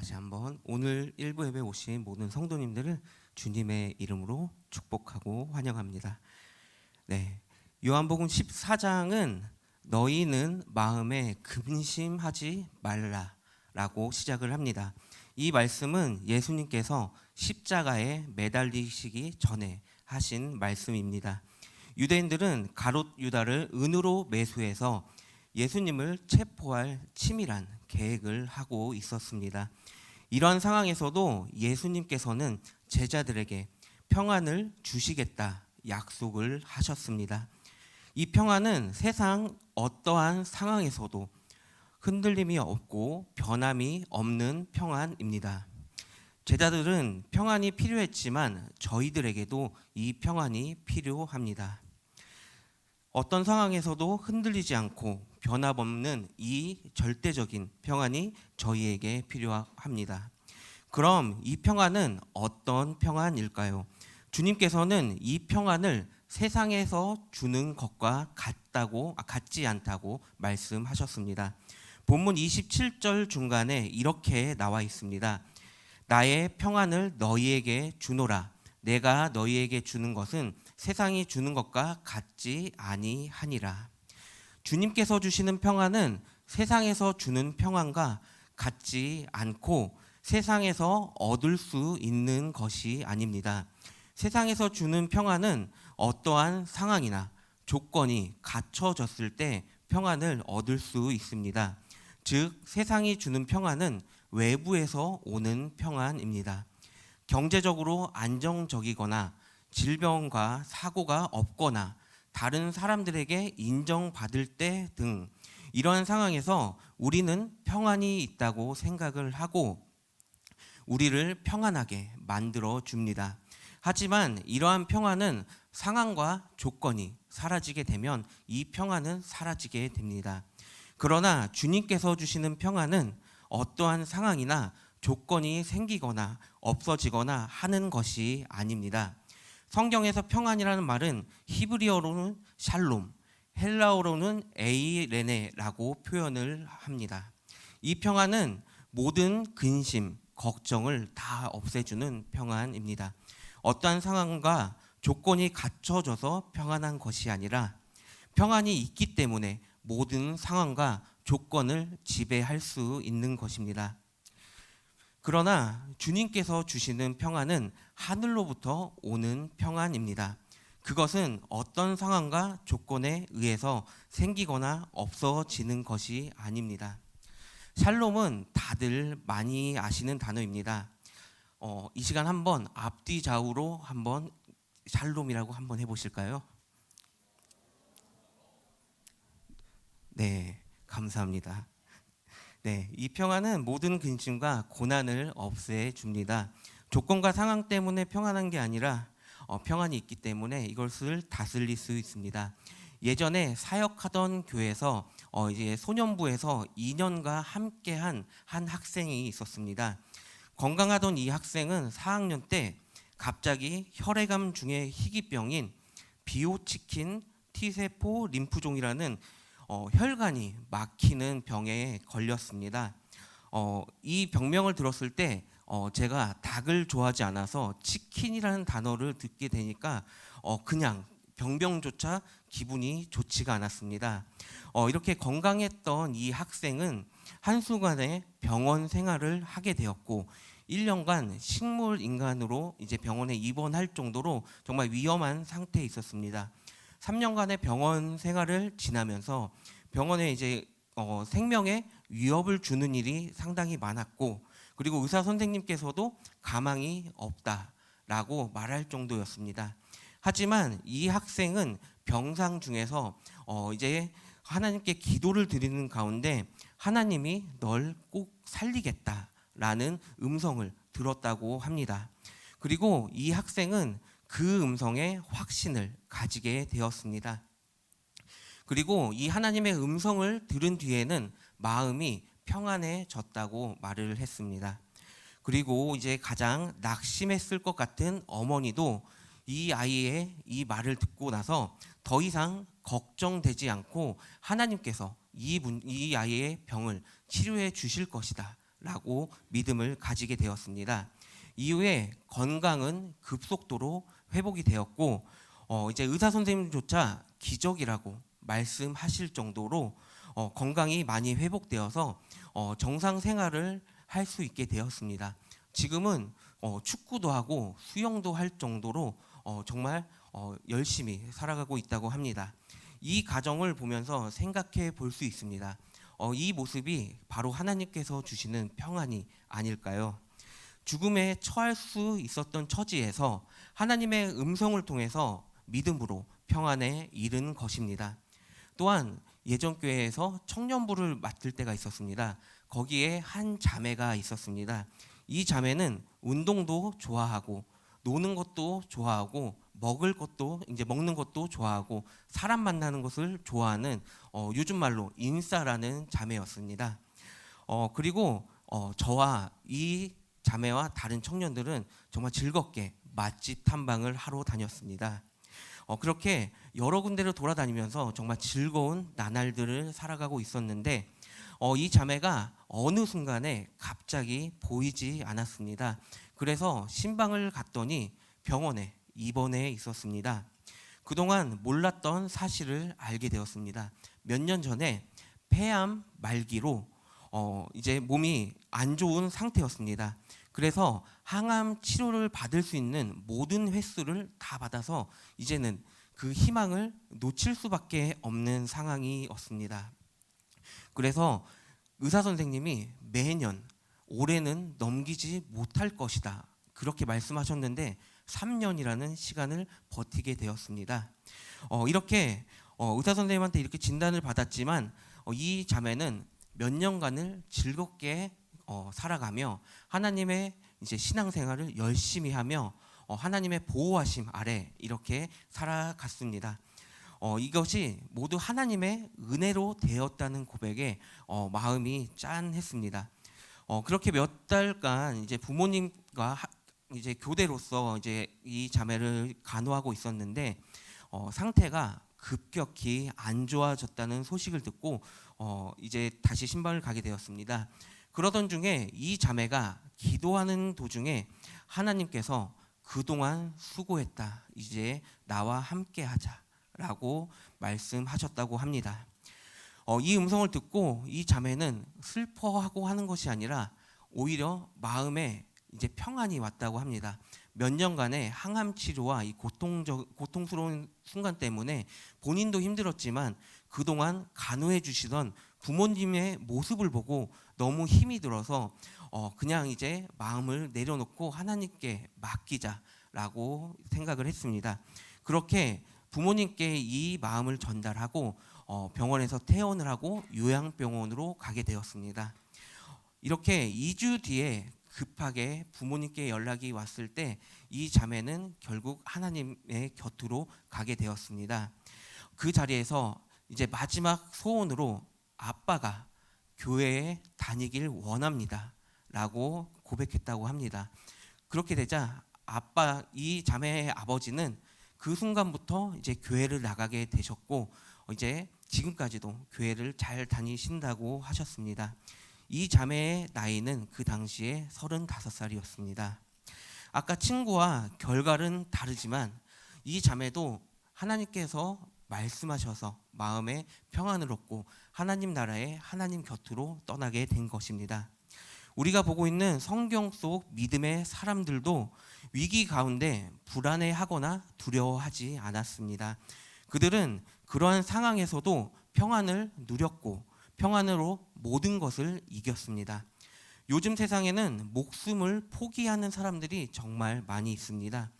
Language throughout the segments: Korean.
다시 한번 오늘 일부 예배 오신 모든 성도님들을 주님의 이름으로 축복하고 환영합니다. 네, 요한복음 14장은 너희는 마음에 근심하지 말라라고 시작을 합니다. 이 말씀은 예수님께서 십자가에 매달리시기 전에 하신 말씀입니다. 유대인들은 가롯 유다를 은으로 매수해서 예수님을 체포할 치밀한 계획을 하고 있었습니다. 이런 상황에서도 예수님께서는 제자들에게 평안을 주시겠다 약속을 하셨습니다. 이 평안은 세상 어떠한 상황에서도 흔들림이 없고 변함이 없는 평안입니다. 제자들은 평안이 필요했지만 저희들에게도 이 평안이 필요합니다. 어떤 상황에서도 흔들리지 않고 변함없는 이 절대적인 평안이 저희에게 필요합니다. 그럼 이 평안은 어떤 평안일까요? 주님께서는 이 평안을 세상에서 주는 것과 같지 않다고 말씀하셨습니다. 본문 27절 중간에 이렇게 나와 있습니다. 나의 평안을 너희에게 주노라. 내가 너희에게 주는 것은 세상이 주는 것과 같지 아니하니라. 주님께서 주시는 평안은 세상에서 주는 평안과 같지 않고 세상에서 얻을 수 있는 것이 아닙니다. 세상에서 주는 평안은 어떠한 상황이나 조건이 갖춰졌을 때 평안을 얻을 수 있습니다. 즉 세상이 주는 평안은 외부에서 오는 평안입니다. 경제적으로 안정적이거나 질병과 사고가 없거나 다른 사람들에게 인정받을 때 등 이러한 상황에서 우리는 평안이 있다고 생각을 하고 우리를 평안하게 만들어 줍니다. 하지만 이러한 평안은 상황과 조건이 사라지게 되면 이 평안은 사라지게 됩니다. 그러나 주님께서 주시는 평안은 어떠한 상황이나 조건이 생기거나 없어지거나 하는 것이 아닙니다. 성경에서 평안이라는 말은 히브리어로는 샬롬, 헬라어로는 에이레네라고 표현을 합니다. 이 평안은 모든 근심, 걱정을 다 없애주는 평안입니다. 어떠한 상황과 조건이 갖춰져서 평안한 것이 아니라 평안이 있기 때문에 모든 상황과 조건을 지배할 수 있는 것입니다. 그러나 주님께서 주시는 평안은 하늘로부터 오는 평안입니다. 그것은 어떤 상황과 조건에 의해서 생기거나 없어지는 것이 아닙니다. 샬롬은 다들 많이 아시는 단어입니다. 이 시간 한번 앞뒤 좌우로 한번 샬롬이라고 한번 해보실까요? 네, 감사합니다. 네, 이 평안은 모든 근심과 고난을 없애줍니다. 조건과 상황 때문에 평안한 게 아니라 평안이 있기 때문에 이것을 다스릴 수 있습니다. 예전에 사역하던 교회에서 이제 소년부에서 2년간 함께한 한 학생이 있었습니다. 건강하던 이 학생은 4학년 때 갑자기 혈액암 중에 희귀병인 비호치킨 T세포 림프종이라는 혈관이 막히는 병에 걸렸습니다. 이 병명을 들었을 때 제가 닭을 좋아하지 않아서 치킨이라는 단어를 듣게 되니까 그냥 병명조차 기분이 좋지가 않았습니다. 이렇게 건강했던 이 학생은 한순간에 병원 생활을 하게 되었고 1년간 식물 인간으로 이제 병원에 입원할 정도로 정말 위험한 상태에 있었습니다. 3년간의 병원 생활을 지나면서 병원에 이제 생명에 위협을 주는 일이 상당히 많았고 그리고 의사 선생님께서도 가망이 없다라고 말할 정도였습니다. 하지만 이 학생은 병상 중에서 이제 하나님께 기도를 드리는 가운데 하나님이 널 꼭 살리겠다라는 음성을 들었다고 합니다. 그리고 이 학생은 그 음성에 확신을 가지게 되었습니다. 그리고 이 하나님의 음성을 들은 뒤에는 마음이 평안해졌다고 말을 했습니다. 그리고 이제 가장 낙심했을 것 같은 어머니도 이 아이의 이 말을 듣고 나서 더 이상 걱정되지 않고 하나님께서 이 아이의 병을 치료해 주실 것이다 라고 믿음을 가지게 되었습니다. 이후에 건강은 급속도로 회복이 되었고 이제 의사 선생님조차 기적이라고 말씀하실 정도로 건강이 많이 회복되어서 정상 생활을 할 수 있게 되었습니다. 지금은 축구도 하고 수영도 할 정도로 정말 열심히 살아가고 있다고 합니다. 이 가정을 보면서 생각해 볼 수 있습니다. 이 모습이 바로 하나님께서 주시는 평안이 아닐까요? 죽음에 처할 수 있었던 처지에서 하나님의 음성을 통해서 믿음으로 평안에 이른 것입니다. 또한 예전 교회에서 청년부를 맡을 때가 있었습니다. 거기에 한 자매가 있었습니다. 이 자매는 운동도 좋아하고 노는 것도 좋아하고 먹는 것도 좋아하고 사람 만나는 것을 좋아하는 요즘 말로 인싸라는 자매였습니다. 그리고 저와 이 자매와 다른 청년들은 정말 즐겁게 맛집 탐방을 하러 다녔습니다. 그렇게 여러 군데를 돌아다니면서 정말 즐거운 나날들을 살아가고 있었는데 이 자매가 어느 순간에 갑자기 보이지 않았습니다. 그래서 신방을 갔더니 병원에 입원해 있었습니다. 그동안 몰랐던 사실을 알게 되었습니다. 몇 년 전에 폐암 말기로 이제 몸이 안 좋은 상태였습니다. 그래서 항암 치료를 받을 수 있는 모든 횟수를 다 받아서 이제는 그 희망을 놓칠 수밖에 없는 상황이었습니다. 그래서 의사 선생님이 매년 올해는 넘기지 못할 것이다 그렇게 말씀하셨는데 3년이라는 시간을 버티게 되었습니다. 이렇게 의사 선생님한테 이렇게 진단을 받았지만 이 자매는 몇 년간을 즐겁게 살아가며 하나님의 이제 신앙생활을 열심히 하며 하나님의 보호하심 아래 이렇게 살아갔습니다. 이것이 모두 하나님의 은혜로 되었다는 고백에 마음이 짠했습니다. 그렇게 몇 달간 이제 부모님과 이제 교대로서 이제 이 자매를 간호하고 있었는데 상태가 급격히 안 좋아졌다는 소식을 듣고 이제 다시 신방을 가게 되었습니다. 그러던 중에 이 자매가 기도하는 도중에 하나님께서 그동안 수고했다. 이제 나와 함께 하자라고 말씀하셨다고 합니다. 이 음성을 듣고 이 자매는 슬퍼하고 하는 것이 아니라 오히려 마음에 이제 평안이 왔다고 합니다. 몇 년간의 항암 치료와 이 고통스러운 순간 때문에 본인도 힘들었지만 그동안 간호해 주시던 부모님의 모습을 보고 너무 힘이 들어서 그냥 이제 마음을 내려놓고 하나님께 맡기자라고 생각을 했습니다. 그렇게 부모님께 이 마음을 전달하고 병원에서 퇴원을 하고 요양병원으로 가게 되었습니다. 이렇게 2주 뒤에 급하게 부모님께 연락이 왔을 때 이 자매는 결국 하나님의 곁으로 가게 되었습니다. 그 자리에서 이제 마지막 소원으로 아빠가 교회에 다니길 원합니다 라고 고백했다고 합니다. 그렇게 되자 이 자매의 아버지는 그 순간부터 이제 교회를 나가게 되셨고 이제 지금까지도 교회를 잘 다니신다고 하셨습니다. 이 자매의 나이는 그 당시에 35살이었습니다. 아까 친구와 결과는 다르지만 이 자매도 하나님께서 말씀하셔서 마음에 평안을 얻고 하나님 나라의 하나님 곁으로 떠나게 된 것입니다. 우리가 보고 있는 성경 속 믿음의 사람들도 위기 가운데 불안해하거나 두려워하지 않았습니다. 그들은 그러한 상황에서도 평안을 누렸고 평안으로 모든 것을 이겼습니다. 요즘 세상에는 목숨을 포기하는 사람들이 정말 많이 있습니다.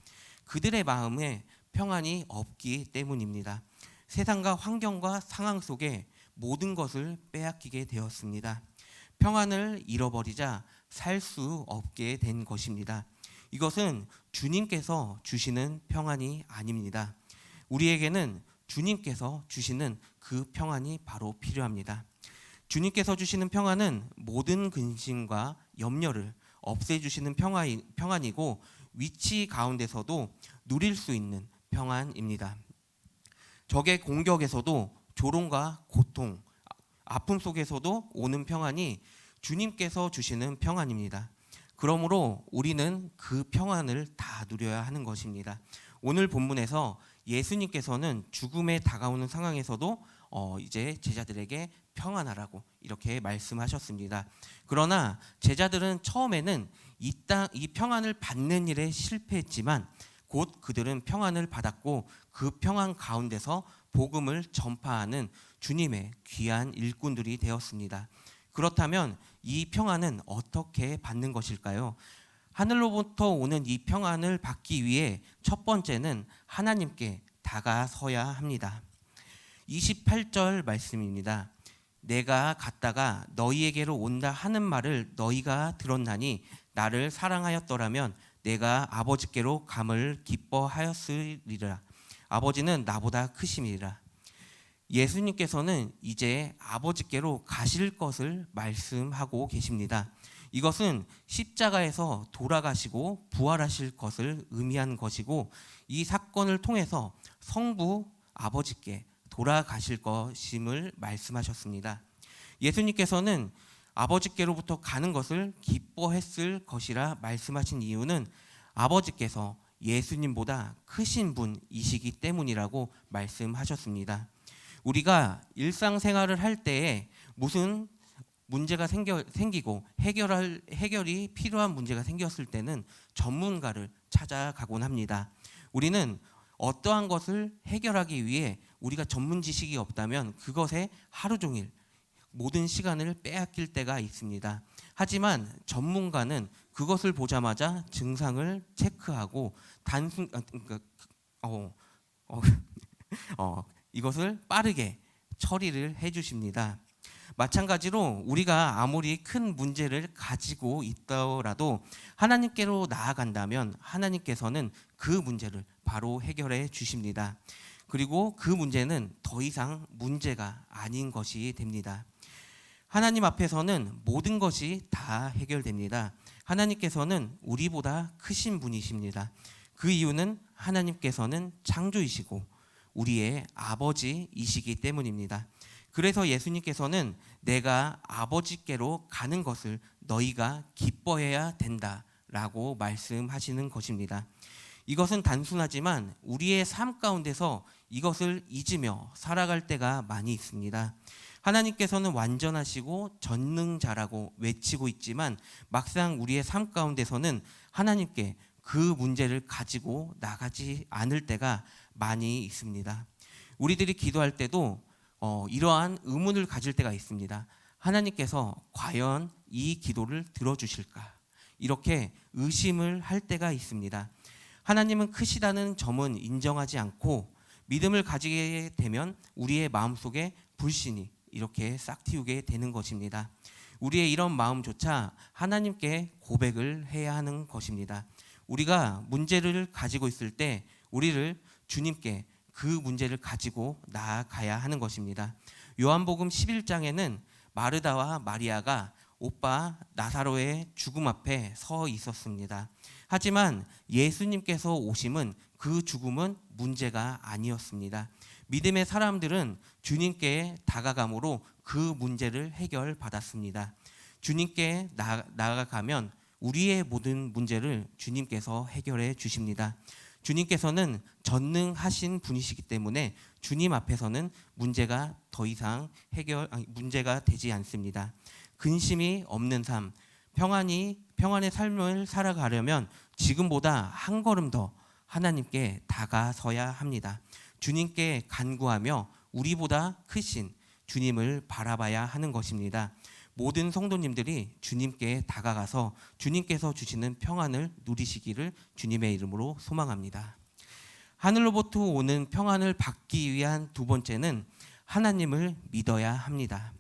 그들의 마음에 평안이 없기 때문입니다. 세상과 환경과 상황 속에 모든 것을 빼앗기게 되었습니다. 평안을 잃어버리자 살 수 없게 된 것입니다. 이것은 주님께서 주시는 평안이 아닙니다. 우리에게는 주님께서 주시는 그 평안이 바로 필요합니다. 주님께서 주시는 평안은 모든 근심과 염려를 없애주시는 평안이고 위치 가운데서도 누릴 수 있는 평안입니다. 적의 공격에서도 조롱과 고통, 아픔 속에서도 오는 평안이 주님께서 주시는 평안입니다. 그러므로 우리는 그 평안을 다 누려야 하는 것입니다. 오늘 본문에서 예수님께서는 죽음에 다가오는 상황에서도 이제 제자들에게 평안하라고 이렇게 말씀하셨습니다. 그러나 제자들은 처음에는 이 평안을 받는 일에 실패했지만 곧 그들은 평안을 받았고 그 평안 가운데서 복음을 전파하는 주님의 귀한 일꾼들이 되었습니다. 그렇다면 이 평안은 어떻게 받는 것일까요? 하늘로부터 오는 이 평안을 받기 위해 첫 번째는 하나님께 다가서야 합니다. 28절 말씀입니다. 내가 갔다가 너희에게로 온다 하는 말을 너희가 들었나니 나를 사랑하였더라면 내가 아버지께로 감을 기뻐하였으리라. 아버지는 나보다 크심이라. 예수님께서는 이제 아버지께로 가실 것을 말씀하고 계십니다. 이것은 십자가에서 돌아가시고 부활하실 것을 의미한 것이고 이 사건을 통해서 성부 아버지께 돌아가실 것임을 말씀하셨습니다. 예수님께서는 아버지께로부터 가는 것을 기뻐했을 것이라 말씀하신 이유는 아버지께서 예수님보다 크신 분이시기 때문이라고 말씀하셨습니다. 우리가 일상생활을 할 때에 무슨 문제가 생기고 해결이 필요한 문제가 생겼을 때는 전문가를 찾아가곤 합니다. 우리는 어떠한 것을 해결하기 위해 우리가 전문 지식이 없다면 그것에 하루 종일 모든 시간을 빼앗길 때가 있습니다. 하지만 전문가는 그것을 보자마자 증상을 체크하고 이것을 빠르게 처리를 해주십니다. 마찬가지로 우리가 아무리 큰 문제를 가지고 있더라도 하나님께로 나아간다면 하나님께서는 그 문제를 바로 해결해 주십니다. 그리고 그 문제는 더 이상 문제가 아닌 것이 됩니다. 하나님 앞에서는 모든 것이 다 해결됩니다. 하나님께서는 우리보다 크신 분이십니다. 그 이유는 하나님께서는 창조이시고 우리의 아버지이시기 때문입니다. 그래서 예수님께서는 내가 아버지께로 가는 것을 너희가 기뻐해야 된다라고 말씀하시는 것입니다. 이것은 단순하지만 우리의 삶 가운데서 이것을 잊으며 살아갈 때가 많이 있습니다. 하나님께서는 완전하시고 전능자라고 외치고 있지만 막상 우리의 삶 가운데서는 하나님께 그 문제를 가지고 나가지 않을 때가 많이 있습니다. 우리들이 기도할 때도 이러한 의문을 가질 때가 있습니다. 하나님께서 과연 이 기도를 들어주실까? 이렇게 의심을 할 때가 있습니다. 하나님은 크시다는 점은 인정하지 않고 믿음을 가지게 되면 우리의 마음속에 불신이 이렇게 싹 틔우게 되는 것입니다. 우리의 이런 마음조차 하나님께 고백을 해야 하는 것입니다. 우리가 문제를 가지고 있을 때 우리를 주님께 그 문제를 가지고 나아가야 하는 것입니다. 요한복음 11장에는 마르다와 마리아가 오빠 나사로의 죽음 앞에 서 있었습니다. 하지만 예수님께서 오심은 그 죽음은 문제가 아니었습니다. 믿음의 사람들은 주님께 다가감으로 그 문제를 해결받았습니다. 주님께 나아가면 우리의 모든 문제를 주님께서 해결해 주십니다. 주님께서는 전능하신 분이시기 때문에 주님 앞에서는 문제가 더 이상 문제가 되지 않습니다. 근심이 없는 삶, 평안의 삶을 살아가려면 지금보다 한 걸음 더 하나님께 다가서야 합니다. 주님께 간구하며 우리보다 크신 주님을 바라봐야 하는 것입니다. 모든 성도님들이 주님께 다가가서 주님께서 주시는 평안을 누리시기를 주님의 이름으로 소망합니다. 하늘로부터 오는 평안을 받기 위한 두 번째는 하나님을 믿어야 합니다.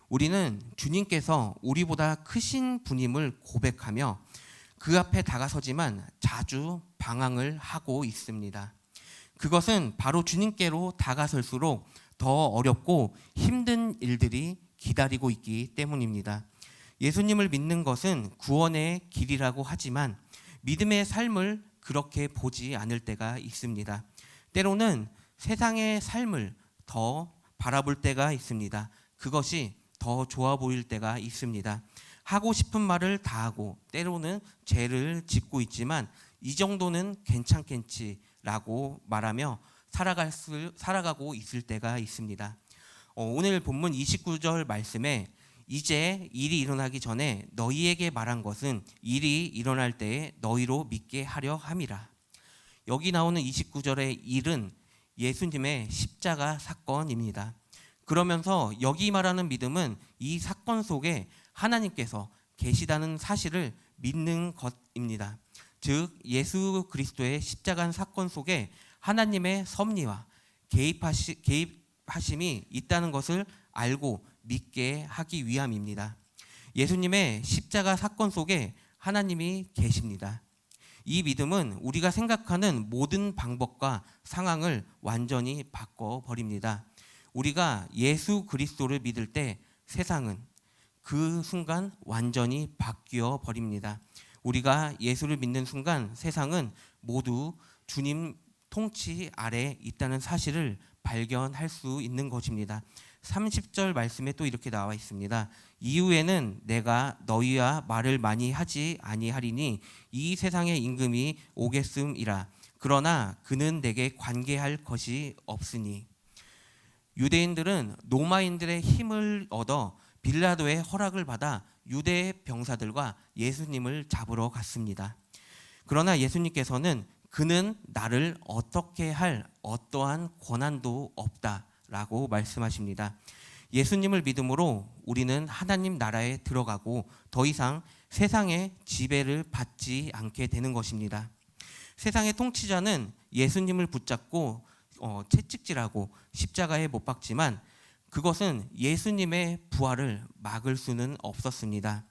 우리는 주님께서 우리보다 크신 분임을 고백하며 그 앞에 다가서지만 자주 방황을 하고 있습니다. 그것은 바로 주님께로 다가설수록 더 어렵고 힘든 일들이 기다리고 있기 때문입니다. 예수님을 믿는 것은 구원의 길이라고 하지만 믿음의 삶을 그렇게 보지 않을 때가 있습니다. 때로는 세상의 삶을 더 바라볼 때가 있습니다. 그것이 더 좋아 보일 때가 있습니다. 하고 싶은 말을 다 하고 때로는 죄를 짓고 있지만 이 정도는 괜찮겠지라고 말하며 살아가고 있을 때가 있습니다. 오늘 본문 29절 말씀에 이제 일이 일어나기 전에 너희에게 말한 것은 일이 일어날 때에 너희로 믿게 하려 함이라. 여기 나오는 29절의 일은 예수님의 십자가 사건입니다. 그러면서 여기 말하는 믿음은 이 사건 속에 하나님께서 계시다는 사실을 믿는 것입니다. 즉 예수 그리스도의 십자가 사건 속에 하나님의 섭리와 개입하심이 있다는 것을 알고 믿게 하기 위함입니다. 예수님의 십자가 사건 속에 하나님이 계십니다. 이 믿음은 우리가 생각하는 모든 방법과 상황을 완전히 바꿔버립니다. 우리가 예수 그리스도를 믿을 때 세상은 그 순간 완전히 바뀌어 버립니다. 우리가 예수를 믿는 순간 세상은 모두 주님 통치 아래 있다는 사실을 발견할 수 있는 것입니다. 30절 말씀에 또 이렇게 나와 있습니다. 이후에는 내가 너희와 말을 많이 하지 아니하리니 이 세상의 임금이 오겠음이라. 그러나 그는 내게 관계할 것이 없으니. 유대인들은 로마인들의 힘을 얻어 빌라도의 허락을 받아 유대 병사들과 예수님을 잡으러 갔습니다. 그러나 예수님께서는 그는 나를 어떻게 할 어떠한 권한도 없다라고 말씀하십니다. 예수님을 믿음으로 우리는 하나님 나라에 들어가고 더 이상 세상의 지배를 받지 않게 되는 것입니다. 세상의 통치자는 예수님을 붙잡고 채찍질하고 십자가에 못 박지만 그것은 예수님의 부활을 막을 수는 없었습니다.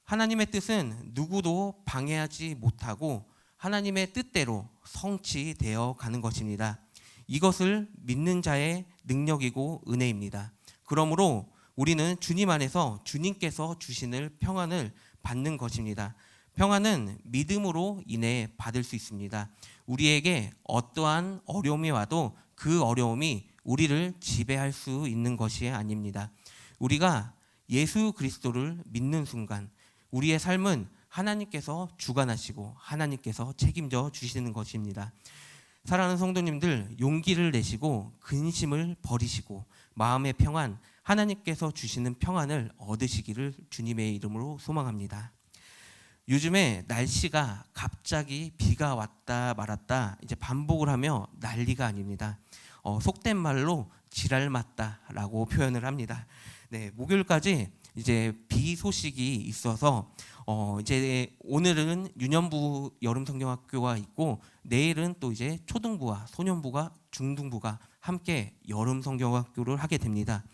하나님의 뜻은 누구도 방해하지 못하고 하나님의 뜻대로 성취되어 가는 것입니다. 이것을 믿는 자의 능력이고 은혜입니다. 그러므로 우리는 주님 안에서 주님께서 주시는 평안을 받는 것입니다. 평안은 믿음으로 인해 받을 수 있습니다. 우리에게 어떠한 어려움이 와도 그 어려움이 우리를 지배할 수 있는 것이 아닙니다. 우리가 예수 그리스도를 믿는 순간 우리의 삶은 하나님께서 주관하시고 하나님께서 책임져 주시는 것입니다. 사랑하는 성도님들, 용기를 내시고 근심을 버리시고 마음의 평안, 하나님께서 주시는 평안을 얻으시기를 주님의 이름으로 소망합니다. 요즘에 날씨가 갑자기 비가 왔다 말았다 이제 반복을 하며 난리가 아닙니다. 속된 말로 지랄 맞다라고 표현을 합니다. 네, 목요일까지 이제 비 소식이 있어서 이제 오늘은 유년부 여름성경학교가 있고 내일은 또 이제 초등부와 소년부가 중등부가 함께 여름성경학교를 하게 됩니다.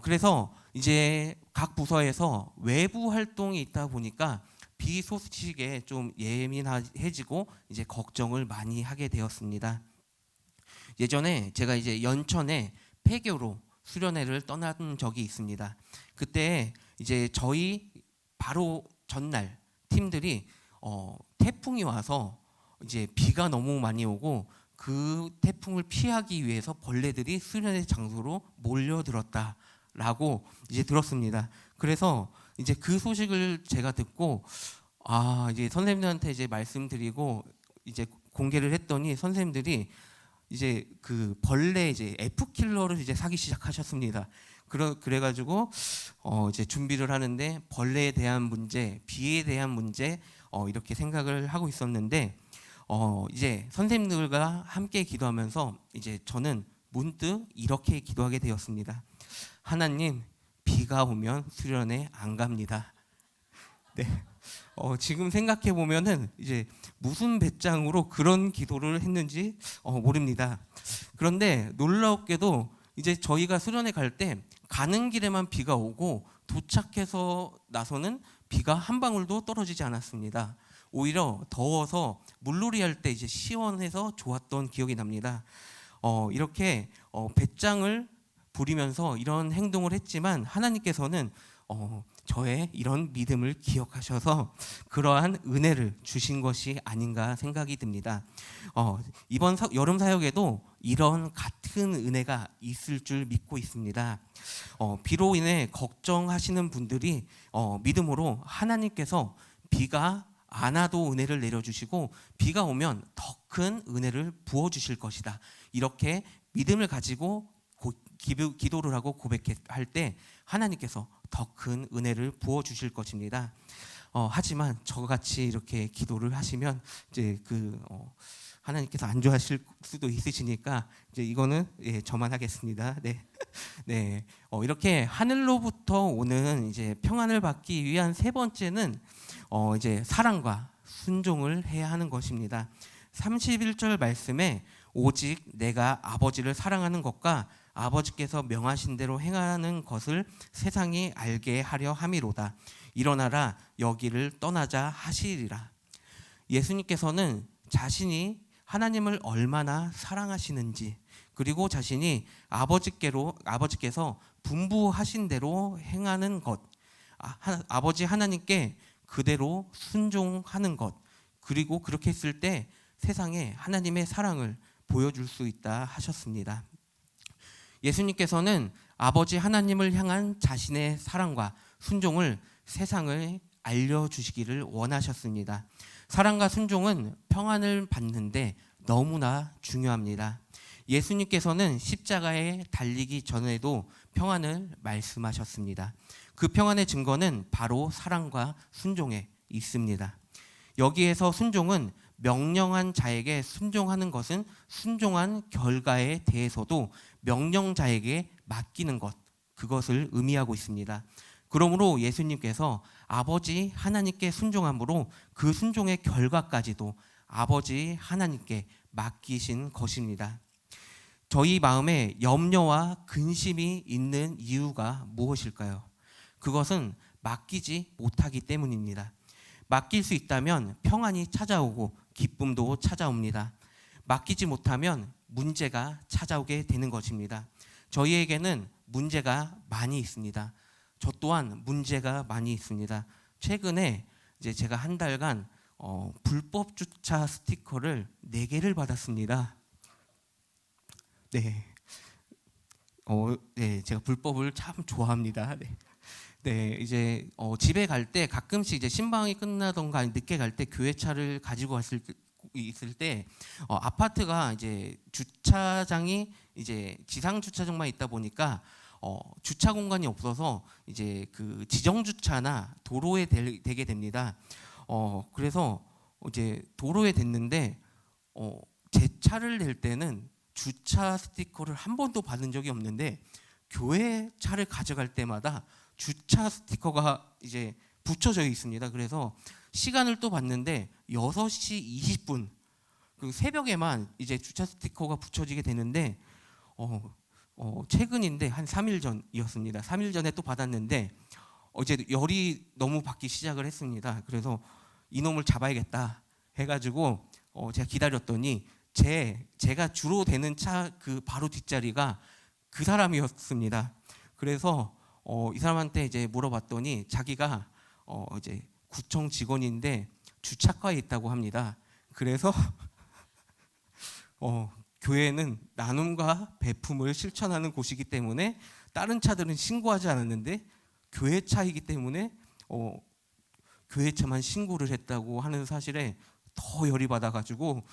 그래서 이제 각 부서에서 외부 활동이 있다 보니까 비 소식에 좀 예민해지고 이제 걱정을 많이 하게 되었습니다. 예전에 제가 이제 연천에 폐교로 수련회를 떠난 적이 있습니다. 그때 이제 저희 바로 전날 팀들이 태풍이 와서 이제 비가 너무 많이 오고 그 태풍을 피하기 위해서 벌레들이 수련회 장소로 몰려들었다라고 이제 들었습니다. 그래서 이제 그 소식을 제가 듣고 이제 선생님들한테 이제 말씀드리고 이제 공개를 했더니 선생님들이 이제 그 벌레 이제 F킬러를 이제 사기 시작하셨습니다. 그래가지고 이제 준비를 하는데 벌레에 대한 문제, 비에 대한 문제 이렇게 생각을 하고 있었는데 이제 선생님들과 함께 기도하면서 이제 저는 문득 이렇게 기도하게 되었습니다. 하나님, 비가 오면 수련회 안 갑니다. 네. 지금 생각해 보면은 이제 무슨 배짱으로 그런 기도를 했는지 모릅니다. 그런데 놀랍게도 이제 저희가 수련회 갈 때 가는 길에만 비가 오고 도착해서 나서는 비가 한 방울도 떨어지지 않았습니다. 오히려 더워서 물놀이 할 때 이제 시원해서 좋았던 기억이 납니다. 이렇게 배짱을 부리면서 이런 행동을 했지만 하나님께서는 저의 이런 믿음을 기억하셔서 그러한 은혜를 주신 것이 아닌가 생각이 듭니다. 이번 여름 사역에도 이런 같은 은혜가 있을 줄 믿고 있습니다. 비로 인해 걱정하시는 분들이 믿음으로 하나님께서 비가 안 와도 은혜를 내려주시고 비가 오면 더 큰 은혜를 부어주실 것이다. 이렇게 믿음을 가지고 기도를 하고 고백할 때 하나님께서 더 큰 은혜를 부어주실 것입니다. 하지만 저같이 이렇게 기도를 하시면 이제 하나님께서 안 좋아하실 수도 있으시니까 이제 이거는 저만 하겠습니다. 네, 네. 이렇게 하늘로부터 오는 이제 평안을 받기 위한 세 번째는 이제 사랑과 순종을 해야 하는 것입니다. 31절 말씀에 오직 내가 아버지를 사랑하는 것과 아버지께서 명하신 대로 행하는 것을 세상이 알게 하려 함이로다. 일어나라 여기를 떠나자 하시리라. 예수님께서는 자신이 하나님을 얼마나 사랑하시는지, 그리고 자신이 아버지께서 분부하신 대로 행하는 것, 아버지 하나님께 그대로 순종하는 것, 그리고 그렇게 했을 때 세상에 하나님의 사랑을 보여줄 수 있다 하셨습니다. 예수님께서는 아버지 하나님을 향한 자신의 사랑과 순종을 세상을 알려주시기를 원하셨습니다. 사랑과 순종은 평안을 받는데 너무나 중요합니다. 예수님께서는 십자가에 달리기 전에도 평안을 말씀하셨습니다. 그 평안의 증거는 바로 사랑과 순종에 있습니다. 여기에서 순종은 명령한 자에게 순종하는 것은 순종한 결과에 대해서도 명령자에게 맡기는 것, 그것을 의미하고 있습니다. 그러므로 예수님께서 아버지 하나님께 순종함으로 그 순종의 결과까지도 아버지 하나님께 맡기신 것입니다. 저희 마음에 염려와 근심이 있는 이유가 무엇일까요? 그것은 맡기지 못하기 때문입니다. 맡길 수 있다면 평안이 찾아오고 기쁨도 찾아옵니다. 맡기지 못하면 문제가 찾아오게 되는 것입니다. 저희에게는 문제가 많이 있습니다. 저 또한 문제가 많이 있습니다. 최근에 이제 제가 한 달간 불법 주차 스티커를 4개를 받았습니다. 네. 네, 제가 불법을 참 좋아합니다. 네. 네, 이제 집에 갈 때 가끔씩 이제 신방이 끝나던가 늦게 갈 때 교회 차를 가지고 있을 때 아파트가 이제 주차장이 이제 지상 주차장만 있다 보니까 주차 공간이 없어서 이제 그 지정 주차나 도로에 대게 됩니다. 그래서 이제 도로에 댔는데 제 차를 댈 때는 주차 스티커를 한 번도 받은 적이 없는데 교회 차를 가져갈 때마다 주차 스티커가 이제 붙여져 있습니다. 그래서 시간을 또 봤는데 6시 20분 그 새벽에만 이제 주차 스티커가 붙여지게 되는데 최근인데 한 3일 전이었습니다. 3일 전에 또 받았는데 이제 열이 너무 받기 시작을 했습니다. 그래서 이놈을 잡아야겠다 해가지고 제가 기다렸더니 제가 주로 대는 차 그 바로 뒷자리가 그 사람이었습니다. 그래서 이 사람한테 이제 물어봤더니 자기가 이제 구청 직원인데 주차과에 있다고 합니다. 그래서 교회는 나눔과 배품을 실천하는 곳이기 때문에 다른 차들은 신고하지 않았는데 교회 차이기 때문에 교회 차만 신고를 했다고 하는 사실에 더 열이 받아가지고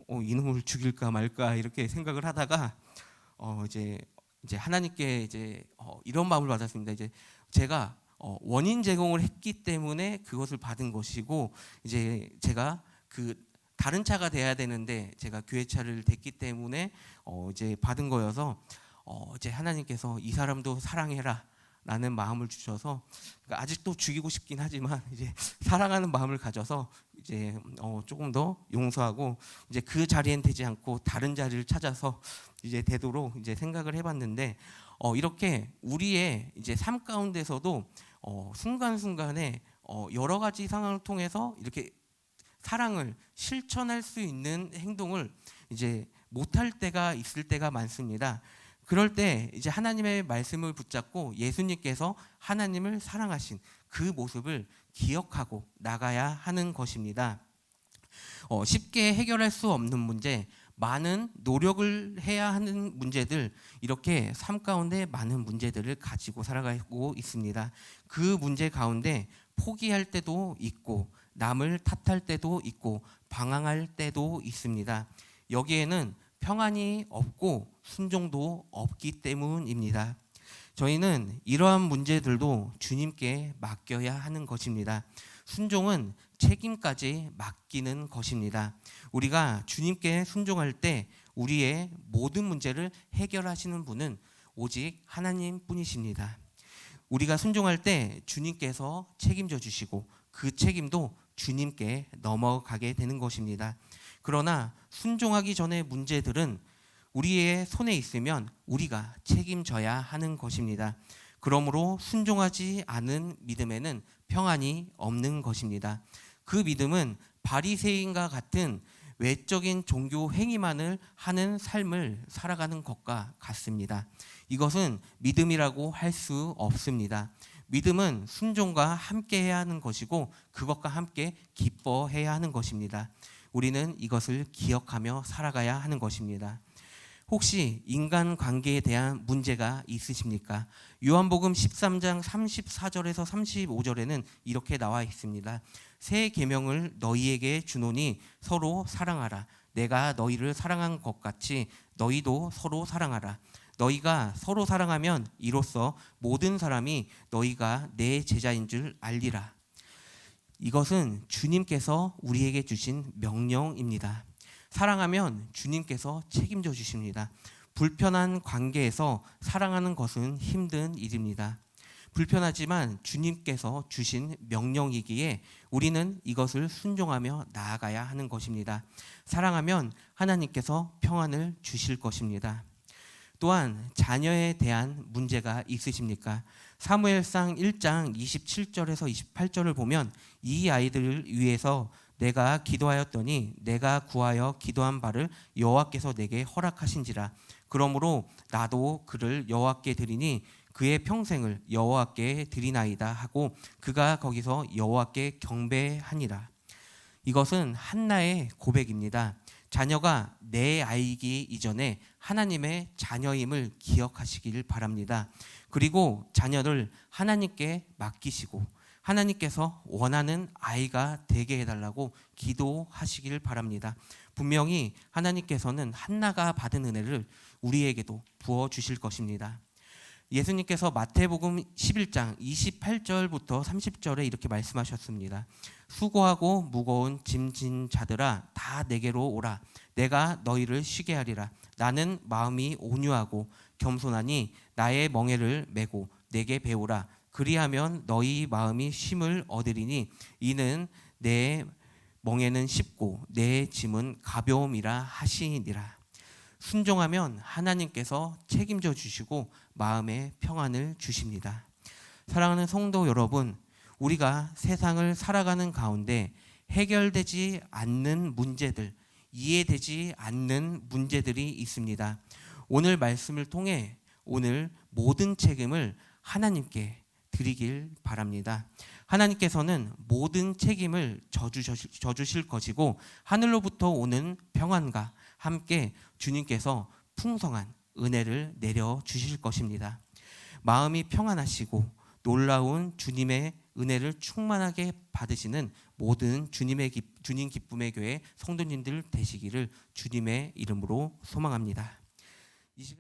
이놈을 죽일까 말까 이렇게 생각을 하다가 이제 하나님께 이제 이런 마음을 받았습니다. 이제 제가 원인 제공을 했기 때문에 그것을 받은 것이고 이제 제가 그 다른 차가 돼야 되는데 제가 교회 차를 댔기 때문에 이제 받은 거여서 이제 하나님께서 이 사람도 사랑해라 라는 마음을 주셔서 그러니까 아직도 죽이고 싶긴 하지만 이제 사랑하는 마음을 가져서 이제 조금 더 용서하고 이제 그 자리엔 되지 않고 다른 자리를 찾아서 이제 되도록 이제 생각을 해봤는데 이렇게 우리의 이제 삶 가운데서도 순간순간에 여러 가지 상황을 통해서 이렇게 사랑을 실천할 수 있는 행동을 이제 못할 때가 있을 때가 많습니다. 그럴 때 이제 하나님의 말씀을 붙잡고 예수님께서 하나님을 사랑하신 그 모습을 기억하고 나가야 하는 것입니다. 쉽게 해결할 수 없는 문제, 많은 노력을 해야 하는 문제들, 이렇게 삶 가운데 많은 문제들을 가지고 살아가고 있습니다. 그 문제 가운데 포기할 때도 있고 남을 탓할 때도 있고 방황할 때도 있습니다. 여기에는 평안이 없고 순종도 없기 때문입니다. 저희는 이러한 문제들도 주님께 맡겨야 하는 것입니다. 순종은 책임까지 맡기는 것입니다. 우리가 주님께 순종할 때 우리의 모든 문제를 해결하시는 분은 오직 하나님 뿐이십니다. 우리가 순종할 때 주님께서 책임져 주시고 그 책임도 주님께 넘어가게 되는 것입니다. 그러나 순종하기 전의 문제들은 우리의 손에 있으면 우리가 책임져야 하는 것입니다. 그러므로 순종하지 않은 믿음에는 평안이 없는 것입니다. 그 믿음은 바리새인과 같은 외적인 종교 행위만을 하는 삶을 살아가는 것과 같습니다. 이것은 믿음이라고 할 수 없습니다. 믿음은 순종과 함께 해야 하는 것이고 그것과 함께 기뻐해야 하는 것입니다. 우리는 이것을 기억하며 살아가야 하는 것입니다. 혹시 인간관계에 대한 문제가 있으십니까? 요한복음 13장 34절에서 35절에는 이렇게 나와 있습니다. 새 계명을 너희에게 주노니 서로 사랑하라. 내가 너희를 사랑한 것 같이 너희도 서로 사랑하라. 너희가 서로 사랑하면 이로써 모든 사람이 너희가 내 제자인 줄 알리라. 이것은 주님께서 우리에게 주신 명령입니다. 사랑하면 주님께서 책임져 주십니다. 불편한 관계에서 사랑하는 것은 힘든 일입니다. 불편하지만 주님께서 주신 명령이기에 우리는 이것을 순종하며 나아가야 하는 것입니다. 사랑하면 하나님께서 평안을 주실 것입니다. 또한 자녀에 대한 문제가 있으십니까? 사무엘상 1장 27절에서 28절을 보면 이 아이들을 위해서 내가 기도하였더니 내가 구하여 기도한 바를 여호와께서 내게 허락하신지라. 그러므로 나도 그를 여호와께 드리니 그의 평생을 여호와께 드리나이다 하고 그가 거기서 여호와께 경배하니라. 이것은 한나의 고백입니다. 자녀가 내 아이기 이전에 하나님의 자녀임을 기억하시길 바랍니다. 그리고 자녀를 하나님께 맡기시고 하나님께서 원하는 아이가 되게 해달라고 기도하시길 바랍니다. 분명히 하나님께서는 한나가 받은 은혜를 우리에게도 부어주실 것입니다. 예수님께서 마태복음 11장 28절부터 30절에 이렇게 말씀하셨습니다. 수고하고 무거운 짐진 자들아 다 내게로 오라. 내가 너희를 쉬게 하리라. 나는 마음이 온유하고 겸손하니 나의 멍에를 메고 내게 배우라. 그리하면 너희 마음이 쉼을 얻으리니 이는 내 멍에는 쉽고 내 짐은 가벼움이라 하시니라. 순종하면 하나님께서 책임져 주시고 마음의 평안을 주십니다. 사랑하는 성도 여러분, 우리가 세상을 살아가는 가운데 해결되지 않는 문제들, 이해되지 않는 문제들이 있습니다. 오늘 말씀을 통해 오늘 모든 책임을 하나님께 드리길 바랍니다. 하나님께서는 모든 책임을 져주실 것이고 하늘로부터 오는 평안과 함께 주님께서 풍성한 은혜를 내려주실 것입니다. 마음이 평안하시고 놀라운 주님의 은혜를 충만하게 받으시는 모든 주님 기쁨의 교회 성도님들 되시기를 주님의 이름으로 소망합니다.